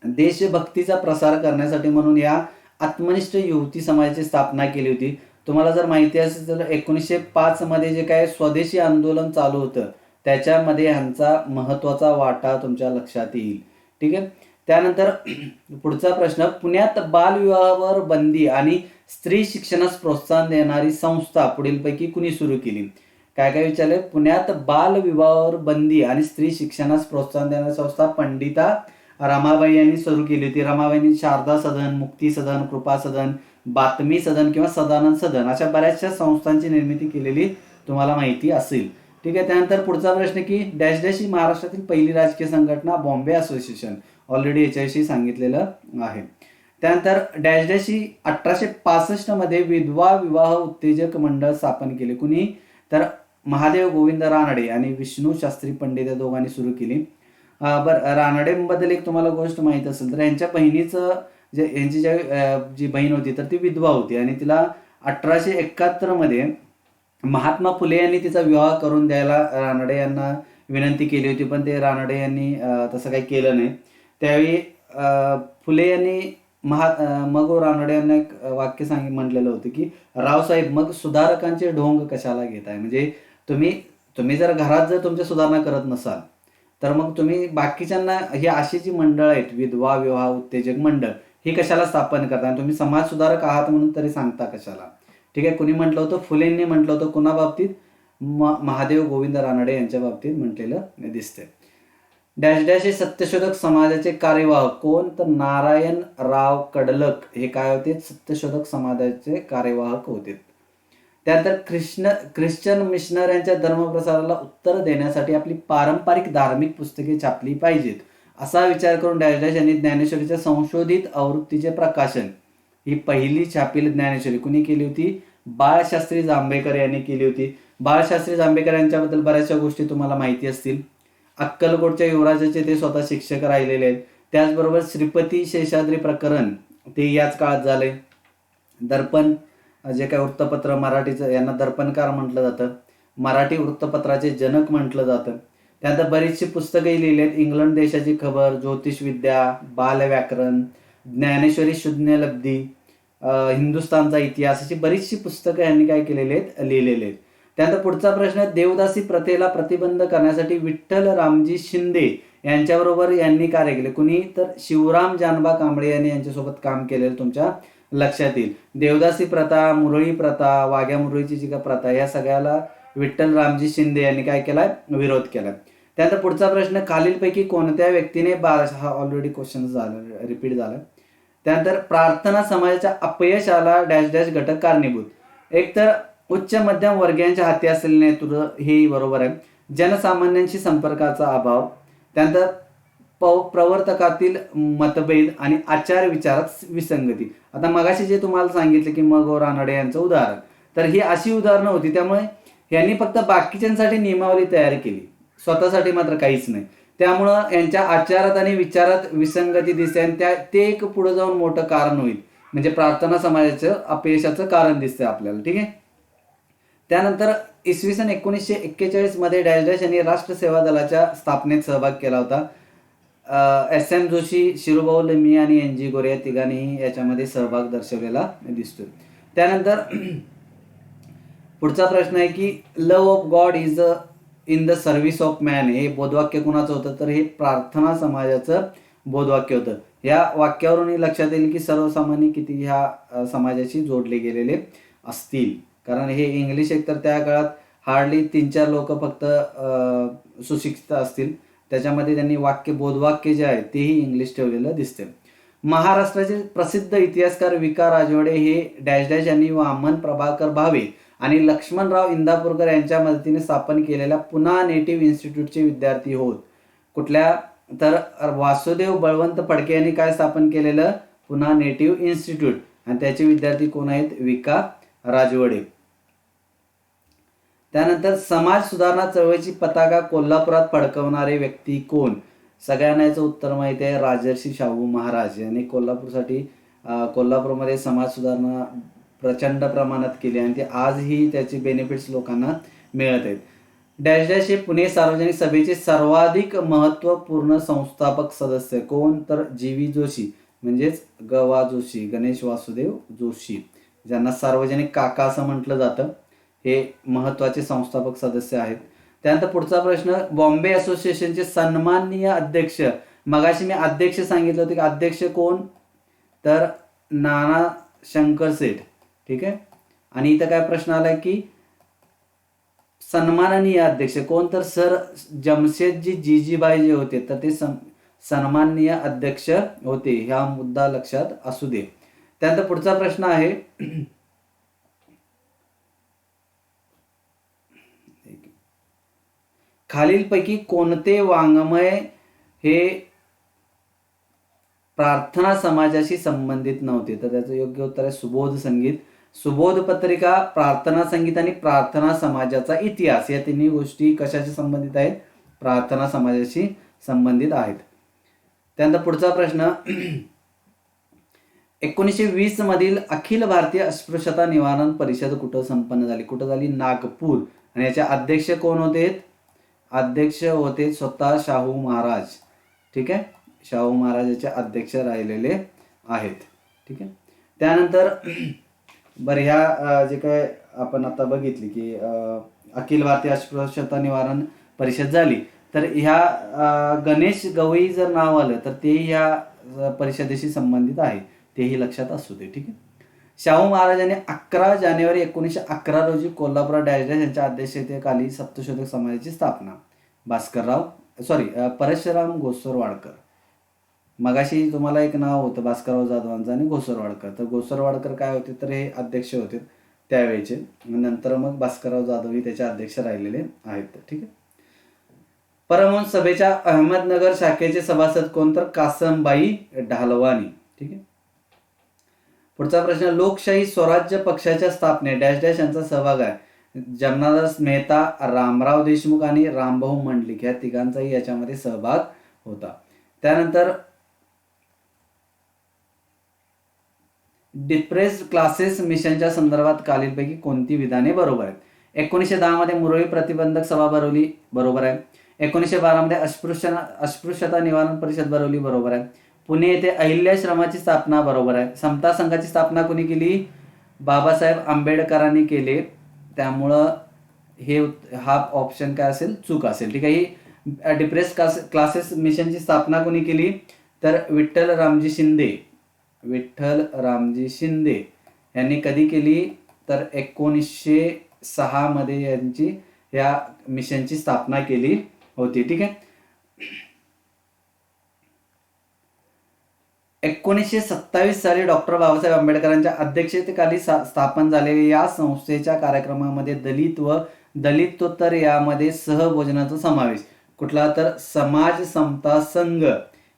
Speaker 1: देशभक्तीचा प्रसार करण्यासाठी म्हणून या आत्मनिष्ठ युवती समाजाची स्थापना केली होती. तुम्हाला जर माहिती असेल तर 1905 मध्ये जे काय स्वदेशी आंदोलन चालू होतं त्याच्यामध्ये ह्यांचा महत्वाचा वाटा तुमच्या लक्षात येईल. ठीक आहे. त्यानंतर पुढचा प्रश्न, पुण्यात बालविवाहावर बंदी आणि स्त्री शिक्षणास प्रोत्साहन देणारी संस्था पुढीलपैकी कुणी सुरू केली? काय काय विचारले? पुण्यात बाल विवाहावर बंदी आणि स्त्री शिक्षणास प्रोत्साहन देणारी संस्था पंडिता रमाबाई यांनी सुरू केली होती. रमाबाईंनी शारदा सदन, मुक्ती सदन, कृपा सदन, बातमी सदन किंवा सदानंद सदन अशा बऱ्याचशा संस्थांची निर्मिती केलेली तुम्हाला माहिती असेल. ठीक आहे. त्यानंतर पुढचा प्रश्न की डॅश डॅश ही महाराष्ट्रातील पहिली राजकीय संघटना बॉम्बे असोसिएशन. ऑलरेडी याच्याविषयी सांगितलेलं आहे. त्यानंतर डॅश डॅश ही 1865 मध्ये विधवा विवाह उत्तेजक मंडळ स्थापन केले. कुणी? तर महादेव गोविंद रानडे आणि विष्णू शास्त्री पंडित या दोघांनी सुरू केली. बरं, रानडेंबद्दल एक तुम्हाला गोष्ट माहीत असेल तर यांच्या बहिणीचं यांची जी बहीण होती तर ती विधवा होती आणि तिला 1871 मध्ये महात्मा फुले यांनी तिचा विवाह करून द्यायला रानडे यांना विनंती केली होती, पण ते रानडे यांनी तसं काही केलं नाही. त्यावेळी फुले यांनी मग रानडे यांना एक वाक्य म्हटलेलं होतं की रावसाहेब, मग सुधारकांचे ढोंग कशाला घेताय? म्हणजे तुम्ही जर घरात जर तुमच्या सुधारणा करत नसाल तर मग तुम्ही बाकीच्यांना ही अशी जी मंडळ आहेत विधवा विवाह उत्तेजक मंडळ ही कशाला स्थापन करता? तुम्ही समाज सुधारक आहात म्हणून तरी सांगता कशाला? ठीक आहे. कुणी म्हटलं होतं? फुलेंनी म्हटलं होतं. कुणा बाबतीत? महादेव गोविंद रानडे यांच्या बाबतीत म्हटलेलं दिसतंय. डॅश डॅश हे सत्यशोधक समाजाचे कार्यवाहक कोण? तर नारायण राव कडलक हे काय होते? सत्यशोधक समाजाचे कार्यवाहक होते. त्यानंतर ख्रिश्चन मिशनऱ्यांच्या धर्मप्रसाराला उत्तर देण्यासाठी आपली पारंपरिक धार्मिक पुस्तके छापली पाहिजेत असा विचार करून डॅश डॅश यांनी ज्ञानेश्वरीच्या संशोधित आवृत्तीचे प्रकाशन ही पहिली छापील ज्ञानेश्वरी कुणी केली होती? बाळशास्त्री जांभेकर यांनी केली होती. बाळशास्त्री जांभेकर यांच्याबद्दल बऱ्याचशा गोष्टी तुम्हाला माहिती असतील. अक्कलकोटच्या युवराजाचे ते स्वतः शिक्षक राहिलेले आहेत. त्याचबरोबर श्रीपती शेषाद्री प्रकरण ते याच काळात झाले. दर्पण जे काय वृत्तपत्र मराठीचं यांना दर्पणकार म्हटलं जातं. मराठी वृत्तपत्राचे जनक म्हटलं जातं. त्यानंतर बरीचशी पुस्तकंही लिहिली आहेत. इंग्लंड देशाची खबर, ज्योतिषविद्या, बालव्याकरण, ज्ञानेश्वरी शून्यलब्धी, हिंदुस्थानचा इतिहास अशी बरीचशी पुस्तकं यांनी काय केलेली आहेत? लिहिलेली आहेत. त्यानंतर पुढचा प्रश्न, देवदासी प्रथेला प्रतिबंध करण्यासाठी विठ्ठल रामजी शिंदे यांच्याबरोबर यांनी कार्य केले. कुणी? तर शिवराम जानबा कांबळे यांनी यांच्यासोबत काम केलेलं तुमच्या लक्षात येईल. देवदासी प्रथा, मुरळी प्रथा, वाघ्या मुरळीची जी का प्रथा या सगळ्याला विठ्ठल रामजी शिंदे यांनी काय केलाय? विरोध केलाय. त्यानंतर पुढचा प्रश्न, खालीलपैकी कोणत्या व्यक्तीने हा ऑलरेडी क्वेश्चन झाला, रिपीट झाला. त्यानंतर प्रार्थना समाजाच्या अपयशाला डॅश डॅश घटक कारणीभूत. एक तर उच्च मध्यम वर्गीयांच्या हाती असलेले नेतृत्व हे बरोबर आहे. जनसामान्यांशी संपर्काचा अभाव. त्यानंतर प्रवर्तकातील मतभेद आणि आचार विचारात विसंगती. आता मगाशी जे तुम्हाला सांगितलं की मग रानडे यांचं उदाहरण, तर ही अशी उदाहरणं होती. त्यामुळे यांनी फक्त बाकीच्यांसाठी नियमावली तयार केली, स्वतःसाठी मात्र काहीच नाही. त्यामुळं यांच्या आचारात आणि विचारात विसंगती दिसते आणि ते एक पुढे जाऊन मोठं कारण होईल. म्हणजे प्रार्थना समाजाचं अपयशाचं कारण दिसतंय आपल्याला. ठीक आहे. त्यानंतर इसवी सन 1941 मध्ये डॅश डॅश यांनी राष्ट्र सेवा दलाच्या स्थापनेत सहभाग केला होता. SM जोशी, शिरूभाऊ लेमी आणि NG गोरे या तिघांनीही याच्यामध्ये सहभाग दर्शवलेला दिसतोय. त्यानंतर पुढचा प्रश्न आहे की love of God is in the service of man हे बोधवाक्य कुणाचं होतं? तर हे प्रार्थना समाजाचं बोधवाक्य होतं. या वाक्यावरून लक्षात येईल की सर्वसामान्य किती ह्या समाजाशी जोडले गेलेले असतील. कारण हे इंग्लिश एकतर त्या काळात हार्डली 3-4 लोक फक्त सुशिक्षित असतील. त्याच्यामध्ये त्यांनी बोधवाक्य जे आहे तेही इंग्लिश ठेवलेलं दिसते. महाराष्ट्राचे प्रसिद्ध इतिहासकार विका राजवाडे हे डॅश डॅश यांनी वामन प्रभाकर भावे आणि लक्ष्मणराव इंदापूरकर यांच्या मदतीने स्थापन केलेल्या पुना नेटिव्ह इन्स्टिट्यूटचे विद्यार्थी होत. कुठल्या? तर वासुदेव बळवंत फडके यांनी काय स्थापन केलेलं? Poona native institute. आणि त्याचे विद्यार्थी कोण आहेत? विका राजवाडे. त्यानंतर समाज सुधारणा चळवळीची पताका कोल्हापुरात फडकवणारे व्यक्ती कोण? सगळ्यांना याचं उत्तर माहिती आहे. राजर्षी शाहू महाराज यांनी कोल्हापूरमध्ये समाज सुधारणा प्रचंड प्रमाणात केली आणि ते आजही त्याची बेनिफिट्स लोकांना मिळत आहेत. डॅश डॅश हे पुणे सार्वजनिक सभेचे सर्वाधिक महत्त्वपूर्ण संस्थापक सदस्य कोण? तर GV जोशी म्हणजेच गवा जोशी, गणेश वासुदेव जोशी, ज्यांना सार्वजनिक काका असं म्हटलं जातं, हे महत्त्वाचे संस्थापक सदस्य आहेत. त्यानंतर पुढचा प्रश्न, बॉम्बे असोसिएशनचे सन्माननीय अध्यक्ष. मगाशी मी अध्यक्ष सांगितलं होतं की अध्यक्ष कोण? तर नाना शंकर सेठ. ठीक आहे. आणि इथं काय प्रश्न आलाय की सन्माननीय अध्यक्ष कोण, तर सर जमशेदजी जीजीबाई जे होते तर ते सन्माननीय अध्यक्ष होते. हा मुद्दा लक्षात असू दे. त्यानंतर पुढचा प्रश्न आहे खालीलपैकी कोणते वाङ्मय हे प्रार्थना समाजाशी संबंधित नव्हते, तर त्याचं योग्य उत्तर आहे सुबोध संगीत. सुबोध पत्रिका, प्रार्थना संगीत आणि प्रार्थना समाजाचा इतिहास या तिन्ही गोष्टी कशाशी संबंधित आहेत, प्रार्थना समाजाशी संबंधित आहेत. त्यानंतर पुढचा प्रश्न 1920 मधील अखिल भारतीय अस्पृश्यता निवारण परिषद कुठं संपन्न झाली, कुठं झाली, नागपूर. आणि याचे अध्यक्ष कोण होते, अध्यक्ष होते स्वतः शाहू महाराज. ठीक आहे, शाहू महाराज याचे अध्यक्ष राहिलेले आहेत. ठीक आहे. त्यानंतर बरं ह्या जे काय आपण आता बघितली की अखिल भारतीय अस्पृश्यता निवारण परिषद झाली, तर ह्या गणेश गवई जर नाव आलं तर ते ह्या परिषदेशी संबंधित आहे, तेही लक्षात असू दे. ठीक आहे. शाहू महाराजांनी 11 जानेवारी 1911 रोजी कोल्हापूर डॅश डॅश यांच्या अध्यक्षतेखाली सप्तशोधक समाजाची स्थापना. परशुराम घोसरवाडकर. मगाशी तुम्हाला एक नाव होतं भास्करराव जाधवांचं आणि घोसरवाडकर. तर घोसरवाडकर काय होते, तर हे अध्यक्ष होते त्यावेळेचे. नंतर मग भास्करराव जाधव त्याचे अध्यक्ष राहिलेले आहेत. ठीक आहे. परमहंस सभेच्या अहमदनगर शाखेचे सभासद कोण, तर कासमबाई ढालवानी. ठीक आहे. पुढचा प्रश्न लोकशाही स्वराज्य पक्षाच्या स्थापनेत डॅश डॅश यांचा सहभाग आहे. जमनादास मेहता, रामराव देशमुख आणि रामभाऊ मंडलिक या तिघांचाही याच्यामध्ये सहभाग होता. त्यानंतर डिप्रेस्ड क्लासेस मिशनच्या संदर्भात खालीलपैकी कोणती विधाने बरोबर आहेत. 1910 मध्ये मुरळी प्रतिबंधक सभा भरवली, बरोबर आहे. 1912 मध्ये अस्पृश्यता निवारण परिषद भरवली, बरोबर आहे. पुणे येथे अहिल्याश्रमाची स्थापना, बरोबर आहे. समता संघाची स्थापना कोणी केली, बाबासाहेब आंबेडकरांनी केले. त्यामुळं हा ऑप्शन काय असेल, चूक असेल. ठीक आहे. ही डिप्रेस्ड क्लासेस मिशनची स्थापना कोणी केली, तर विठ्ठल रामजी शिंदे यांनी कधी केली, तर 1906 मध्ये यांची या मिशनची स्थापना केली होती. ठीक आहे. 1927 साली डॉक्टर बाबासाहेब आंबेडकरांच्या अध्यक्षतेखाली स्थापन झालेल्या या संस्थेच्या कार्यक्रमामध्ये दलितोत्तर यामध्ये सहभोजनाचा समावेश. कुठला, तर समाज समता संघ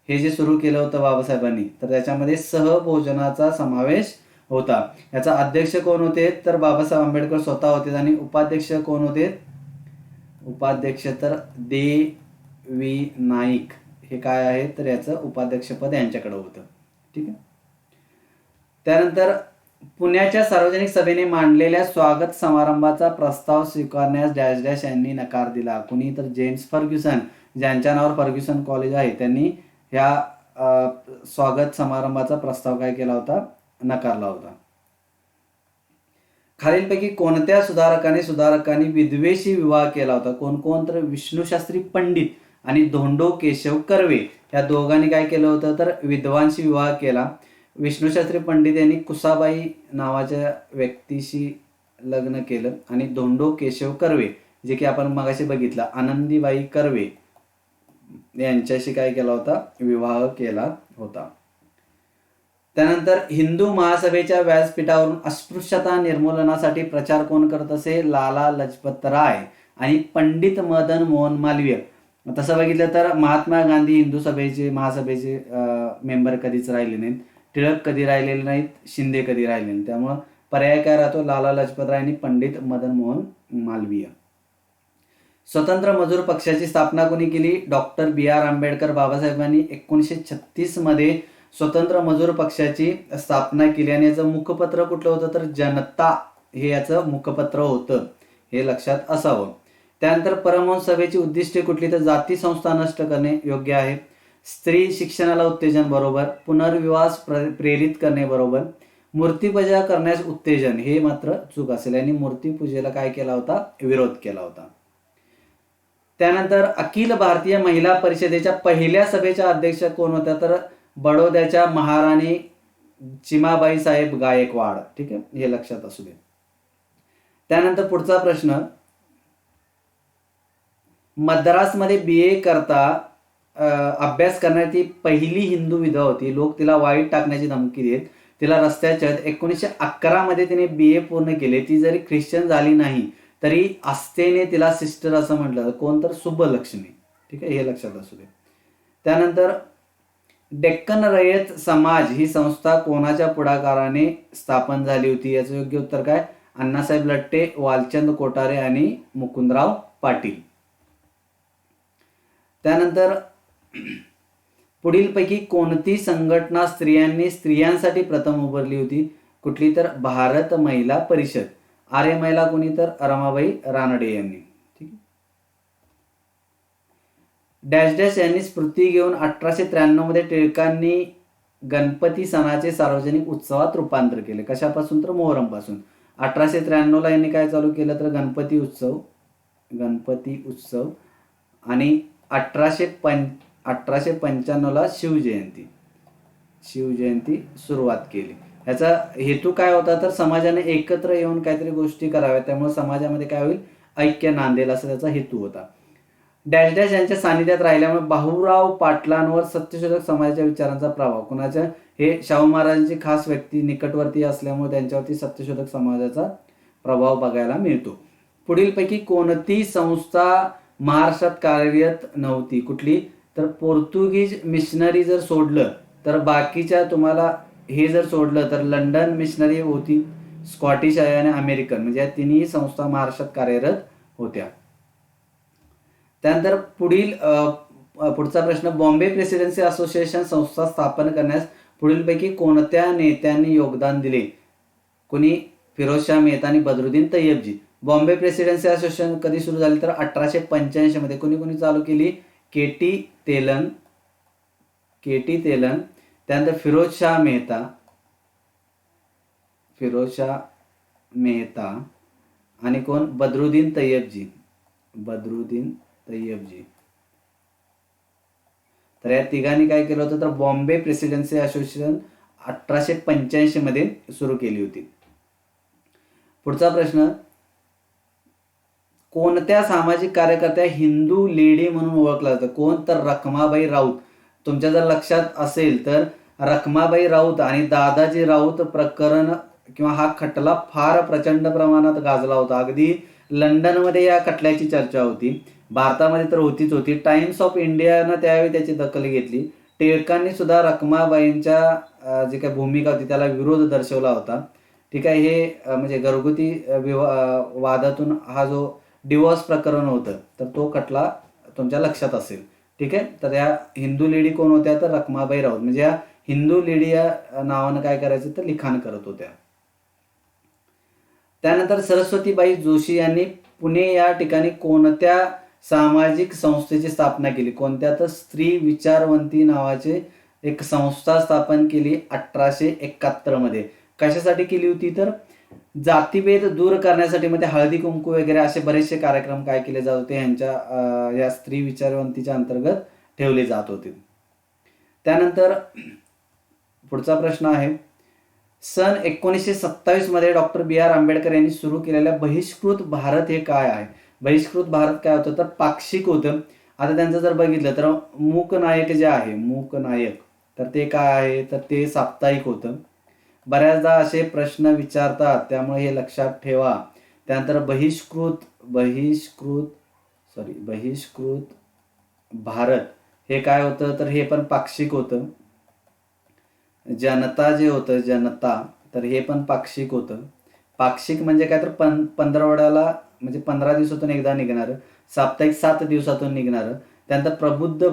Speaker 1: हे जे सुरू केलं होतं बाबासाहेबांनी, तर त्याच्यामध्ये सहभोजनाचा समावेश होता. याचा अध्यक्ष कोण होते, तर बाबासाहेब आंबेडकर स्वतः होते. आणि उपाध्यक्ष कोण होते, उपाध्यक्ष तर देवी नाईक हे काय आहे, तर याचं उपाध्यक्षपद यांच्याकडे होतं. ठीक आहे. त्यानंतर पुण्याच्या सार्वजनिक सभेने मांडलेल्या स्वागत समारंभाचा प्रस्ताव स्वीकारण्यास डॅश डॅश यांनी नकार दिला. कुणी, तर जेम्स फर्ग्युसन, ज्यांच्या नावावर फर्ग्युसन कॉलेज आहे, त्यांनी ह्या स्वागत समारंभाचा प्रस्ताव काय केला होता, नकारला होता. खालीलपैकी कोणत्या सुधारकांनी विधवेशी विवाह केला होता. कोण, तर विष्णुशास्त्री पंडित आणि धोंडो केशव कर्वे या दोघांनी काय केलं होतं, तर विधवांशी विवाह केला. विष्णुशास्त्री पंडित यांनी कुसाबाई नावाच्या व्यक्तीशी लग्न केलं आणि धोंडो केशव कर्वे जे की आपण मगाशी बघितलं आनंदीबाई कर्वे यांच्याशी काय केला होता, विवाह केला होता. त्यानंतर हिंदू महासभेच्या व्यासपीठावरून अस्पृश्यता निर्मूलनासाठी प्रचार कोण करत असे, लाला लजपत राय आणि पंडित मदन मोहन मालवीय. तसं बघितलं तर महात्मा गांधी हिंदू महासभेचे मेंबर कधीच राहिले नाहीत. टिळक कधी राहिलेले नाहीत, शिंदे कधी राहिले नाहीत. त्यामुळं पर्याय काय राहतो, लाला लजपत राय आणि पंडित मदन मोहन मालवीय. स्वतंत्र मजूर पक्षाची स्थापना कोणी केली, डॉक्टर B.R. आंबेडकर. बाबासाहेबांनी 1936 मध्ये स्वतंत्र मजूर पक्षाची स्थापना केली आणि याचं मुखपत्र कुठलं होतं, तर जनता हे याचं मुखपत्र होतं, हे लक्षात असावं. त्यानंतर परमहंस सभेची उद्दिष्टे कुठली, तर जाती संस्था नष्ट करणे योग्य आहे, स्त्री शिक्षणाला उत्तेजन, बरोबर, पुनर्विवास प्रेरित करणे, बरोबर, मूर्तीपूजा करण्यास उत्तेजन, हे मात्र चूक असेल. आणि मूर्तीपूजेला काय केला होता, विरोध केला होता. त्यानंतर अखिल भारतीय महिला परिषदेच्या पहिल्या सभेच्या अध्यक्ष कोण होत्या, तर बडोद्याच्या महाराणी चिमाबाई साहेब गायकवाड. ठीक आहे, हे लक्षात असू दे. त्यानंतर पुढचा प्रश्न, मद्रासमध्ये BA करता अभ्यास करणारी ती पहिली हिंदू विधवा होती. लोक तिला वाईट टाकण्याची धमकी देत, तिला रस्त्याच्या 1911 मध्ये तिने BA पूर्ण केले. ती जरी ख्रिश्चन झाली नाही तरी आस्थेने तिला सिस्टर असं म्हटलं. कोण तर सुब्बलक्ष्मी. ठीक आहे, हे लक्षात असू दे. त्यानंतर डेक्कन रयत समाज ही संस्था कोणाच्या पुढाकाराने स्थापन झाली होती? याचं योग्य उत्तर काय? अण्णासाहेब लट्टे, वालचंद कोठारे आणि मुकुंदराव पाटील. त्यानंतर पुढीलपैकी कोणती संघटना स्त्रियांसाठी प्रथम उभारली होती? कुठली? तर भारत महिला परिषद. आर्य महिला कोणी? तर रमाबाई रानडे यांनी. ठीक. डॅश डॅश यांनी स्फूर्ती घेऊन 1893 मध्ये टिळकांनी गणपती सणाचे सार्वजनिक उत्सवात रूपांतर केले. कशापासून? तर मोहरम पासून. 1893 ला यांनी काय चालू केलं? तर गणपती उत्सव आणि 1895 ला शिवजयंती सुरुवात केली. याचा हेतू काय होता? तर समाजाने एकत्र येऊन काहीतरी गोष्टी कराव्या, त्यामुळे समाजामध्ये काय होईल? ऐक्य नांदेल, असा त्याचा हेतू होता. डॅश डॅश यांच्या सानिध्यात राहिल्यामुळे भाऊराव पाटलांवर सत्यशोधक समाजाच्या विचारांचा प्रभाव. कुणाच्या? हे शाहू महाराजांची खास व्यक्ती, निकटवर्ती असल्यामुळे त्यांच्यावरती सत्यशोधक समाजाचा प्रभाव बघायला मिळतो. पुढीलपैकी कोणती संस्था महाराष्ट्रात कार्यरत नव्हती? कुठली? तर पोर्तुगीज मिशनरी जर सोडलं तर बाकीच्या, तुम्हाला हे जर सोडलं तर लंडन मिशनरी होती, स्कॉटिश आहे आणि अमेरिकन, म्हणजे या तिन्ही संस्था महाराष्ट्रात कार्यरत होत्या. त्यानंतर पुढचा प्रश्न, बॉम्बे प्रेसिडेन्सी असोसिएशन संस्था स्थापन करण्यास पुढीलपैकी कोणत्या नेत्यांनी योगदान दिले? कोणी? फिरोजशाह मेहता आणि बद्रुद्दीन तय्यबजी. बॉम्बे प्रेसिडेन्सी असोसिएशन कधी सुरू झाली? तर 1885 मध्ये. कोणी चालू केली? केटी तेलन. त्यानंतर फिरोजशाह मेहता आणि कोण? बद्रुद्दीन तय्यबजी. तर या तिघांनी काय केलं होतं? तर बॉम्बे प्रेसिडेन्सी असोसिएशन 1885 मध्ये सुरू केली होती. पुढचा प्रश्न, कोणत्या सामाजिक कार्यकर्त्या हिंदू लेडी म्हणून ओळखला जातं? कोण? तर रखमाबाई राऊत. तुमच्या जर लक्षात असेल तर रखमाबाई राऊत आणि दादाजी राऊत प्रकरण किंवा हा खटला फार प्रचंड प्रमाणात गाजला होता. अगदी लंडनमध्ये या खटल्याची चर्चा होती, भारतामध्ये तर होती. टाइम्स ऑफ इंडियानं त्यावेळी त्याची दखल घेतली. टिळकांनी सुद्धा रखमाबाईंच्या जी काही भूमिका होती त्याला विरोध दर्शवला होता. ठीक आहे, हे म्हणजे घरगुती वादातून हा जो डिवोर्स प्रकरण होतं तर तो खटला तुमच्या लक्षात असेल. ठीक आहे, तर या हिंदू लेडी कोण होत्या? तर रखमाबाई राऊत. म्हणजे या हिंदू लेडी या नावानं काय करायचं? तर लिखाण करत होत्या. त्यानंतर सरस्वतीबाई जोशी यांनी पुणे या ठिकाणी कोणत्या सामाजिक संस्थेची स्थापना केली? कोणत्या? तर स्त्री विचारवंती नावाचे एक संस्था स्थापन केली 1871 मध्ये. कशासाठी केली होती? तर जातीभेद दूर करण्यासाठी. मध्ये हळदी कुंकू वगैरे असे बरेचसे कार्यक्रम काय केले जात होते यांच्या या स्त्री विचारवंतीच्या अंतर्गत ठेवले जात होते. त्यानंतर पुढचा प्रश्न आहे, सन 1927 मध्ये डॉक्टर BR आंबेडकर यांनी सुरू केलेल्या बहिष्कृत भारत हे काय आहे? बहिष्कृत भारत काय होतं? तर पाक्षिक होतं. आता त्यांचं जर बघितलं तर मूकनायक जे आहे, मूकनायक, तर ते काय आहे? तर ते साप्ताहिक होतं. बऱ्याचदा असे प्रश्न विचारतात, त्यामुळे हे लक्षात ठेवा. त्यानंतर बहिष्कृत भारत हे काय होतं? तर हे पण पाक्षिक होतं. जनता जे होतं, जनता, तर हे पण पाक्षिक होतं. पाक्षिक म्हणजे काय? तर 15 म्हणजे 15 दिवसातून एकदा निघणारं. साप्ताहिक 7 दिवसातून निघणारं. त्यानंतर प्रबुद्ध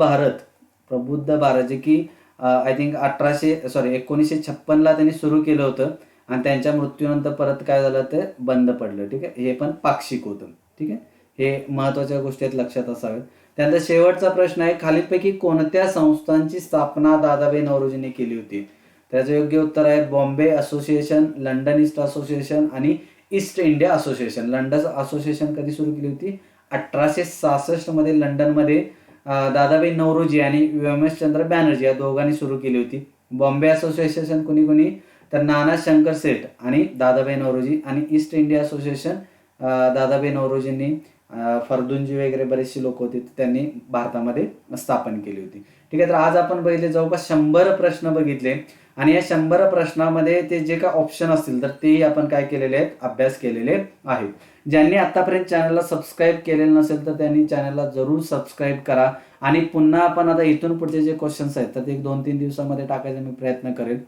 Speaker 1: भारत जे की आय थिंक 1956 ला त्यांनी सुरू केलं होतं आणि त्यांच्या मृत्यूनंतर परत काय झालं? ते बंद पडलं. ठीक आहे, हे पण पाक्षिक होतं. ठीक आहे, हे महत्वाच्या गोष्टी आहेत, लक्षात असाव्यात. त्यानंतर शेवटचा प्रश्न आहे, खालीलपैकी कोणत्या संस्थांची स्थापना दादाभाई नौरोजींनी केली होती? त्याचं योग्य उत्तर आहे Bombay association, London East association आणि East India association. London association कधी सुरू केली होती? 1866 मध्ये लंडनमध्ये दादाभाई नौरोजी आणि व्योमेशचंद्र बॅनर्जी या दोघांनी सुरू केली होती. बॉम्बे असोसिएशन कुणी कुणी, तर नाना शंकर सेठ आणि दादाभाई नौरोजी, आणि ईस्ट इंडिया असोसिएशन दादाभाई नौरोजींनी, फर्दुंजी वगैरे बरेचसे लोक होते त्यांनी भारतामध्ये स्थापन केली होती. ठीक आहे, तर आज आपण बघितले जवळपास 100 प्रश्न बघितले आणि या 100 प्रश्नामध्ये ते जे काय ऑप्शन असतील तर तेही आपण काय केलेले आहेत, अभ्यास केलेले आहेत. ज्यांनी आतापर्यंत चॅनलला सबस्क्राईब केलेलं नसेल तर त्यांनी चॅनलला जरूर सबस्क्राईब करा. आणि पुन्हा आपण आता इथून पुढचे जे क्वेश्चन्स आहेत तर ते 2-3 दिवसामध्ये टाकायचा मी प्रयत्न करेल.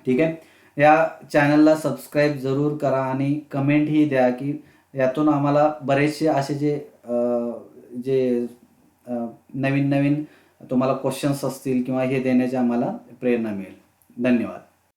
Speaker 1: ठीक आहे, या चॅनलला सबस्क्राईब जरूर करा आणि कमेंटही द्या की यातून आम्हाला बरेचसे असे जे जे नवीन नवीन तुम्हाला क्वेश्चन्स असतील किंवा हे देण्याची आम्हाला प्रेरणा मिळेल. धन्यवाद.